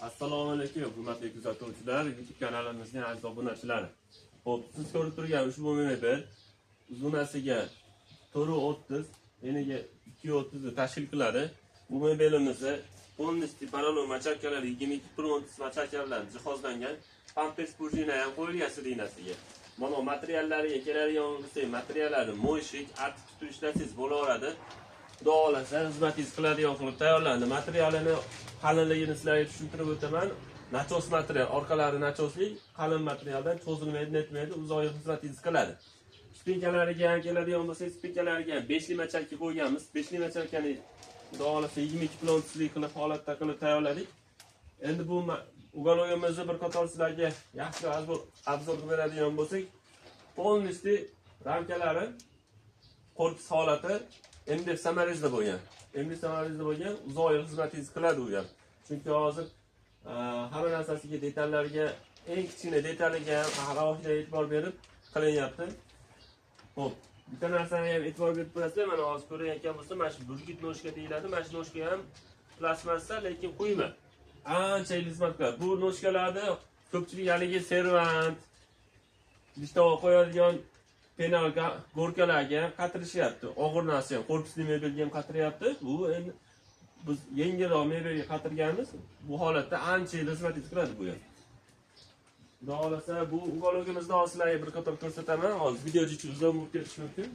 Assalomu alaykum, hurmatli kuzatuvchilar, YouTube kanalimizning aziz obunachilari. Xo'p, siz ko'rib turgan ushbu mebel uzunasiga 4.30, eniga 2.30 tashkil qiladi. Bu mebelimizni polностью parallel macharkalar 22 pront macharka bilan jihozlangan. Pampers prujina ham qo'yilgan sidinasiga. Mana materiallariga keladigan bo'lsa, materiallari mo'yshik, artib tutib ishlasangiz bo'laveradi. Xudo xolasa xizmatingiz qiladigan qilib tayyorlandi. Materialini qalinligini sizlarga tushuntirib o'taman. Nachos material, orqalari nachoslik, qalin materialdan cho'zilmaydi, netmaydi, uzoq yil xizmatingiz qiladi. Spinkalariga ham keladigan bo'lsa, spinkalariga 5 li macharka qo'yganmiz. 5 li macharkani xudo xolasa 22 plontlik qilib holatda qilib tayyorladik. Endi bu uголовimizni bir qator sizlarga yaxshi obzor beradigan bo'lsak, polностью ramkalari korpus holati MDF samarizda bo'lgan. MDF samarizda bo'lgan, uzoq yil xizmatingiz qiladi u ham. Chunki hozir hamma narsasiga, detallariga, eng kichkina detalliga ham alohida e'tibor berib qilinyapti. Xo'p, bitta narsani ham e'tibor berib qo'yasizlar, mana hozir ko'rayotgan bo'lsa, mana shu burgit noshka deyiladi. Mana shu noshka ham plastmassa, lekin quyma. Ancha xizmat qiladi. Bu noshkalarni ko'pchilik haligi servant, idishga qo'yadigan penal gorkalarga ham qatirishyapti. Og'ir narsa ham, korpusli mebelga ham qatiryapti. Bu endi biz yengilroq mebelga qatirganmiz. Bu holatda ancha xizmat qiladi bu ham. Xudo xolasa bu uголовimizni sizlarga bir qator ko'rsataman. Hozir video uchun uzoq bo'lib ketishi mumkin.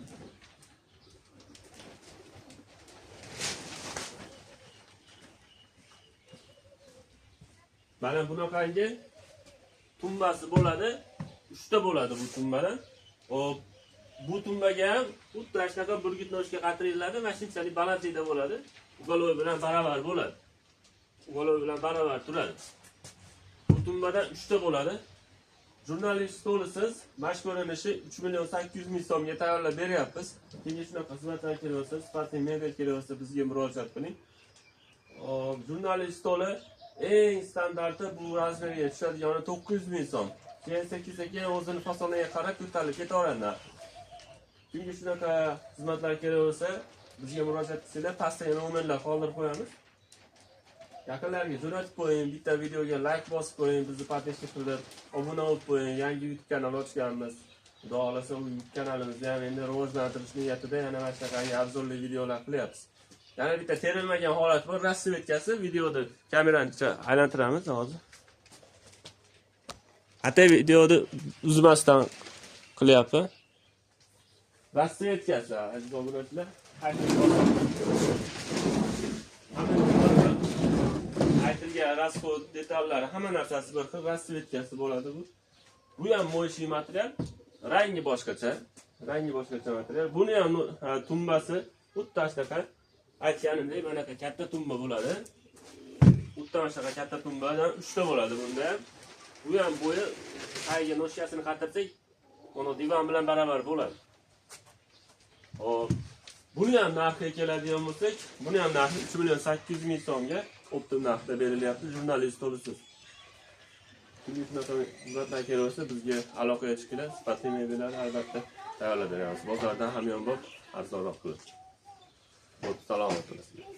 Mana bunaqangi tumbasi bo'ladi. 3 ta bo'ladi bu tumbadan. Hop, bu tumbaga ham xuddi shunaqa burgit noshka qatiriladi, mashinchalik balandlikda bo'ladi. Uголов bilan baravar bo'ladi. Uголов bilan baravar turadi. Bu tumbadan 3 ta bo'ladi. Jurnalist stolisiz mash ko'rinishi 3.800.000 so'mga tayyorlab beryapmiz. Kimga shunaqa xizmatlar kerak bo'lsa, sifatli mebel kerak bo'lsa bizga murojaat qiling. Jurnalist stoli eng standarti bu razmeriga tushadigan 900.000 so'm. Keyin sekin o'zini fasoniga qarab ko'tarilib ketaveradi. Kimga shunaqa xizmatlar kerak bo'lsa, bizga murojaat qilsanglar, pastga nomerlar qoldirib qo'yamiz. Yaqinlarga jo'natib qo'ying, bitta videoga like bosib qo'ying, bizni podpishka qilib, obuna bo'lib qo'ying. Yangi YouTube kanal ochganmiz. Xudo xolasa u YouTube kanalimizni ham endi rivojlantirish niyatida yana mana shunaqangi obzorli videolar qilyapmiz. Yana bitta terilmagan holat bor, rasvetkasi videoda kamerani aylantiramiz hozir. Hatta videoni uzmasdan qilyapti. Rasvetkasi, aziz obunachilar, aytilgan rasxod detallari, hamma narsasi bir xil, rasvetkasi bo'ladi bu. Bu ham mo'yshik material, rangi boshqacha material. Buni ham tumbasi xuddi shunaqa aytganimdek, mana katta tumba bo'ladi. Xuddi shunaqa katta tumbadan 3 ta bo'ladi bunda ham. Bu ham bo'yi qayga noshkasini qatirsak, mana divan bilan baravar bo'ladi. Hop. Buni ham narxiga keladigan bo'lsak, buni ham narxi 3.800.000 so'mga optim narxda berilyapti, jurnalist stolisiz. Kimga shunaqa xizmatlar kerak bo'lsa, bizga aloqaga chiqinglar, sifatli mebellarni albatta tayyorlab beramiz. Bozordan hamyonbop arzonroq qilib. Salomat bo'ling.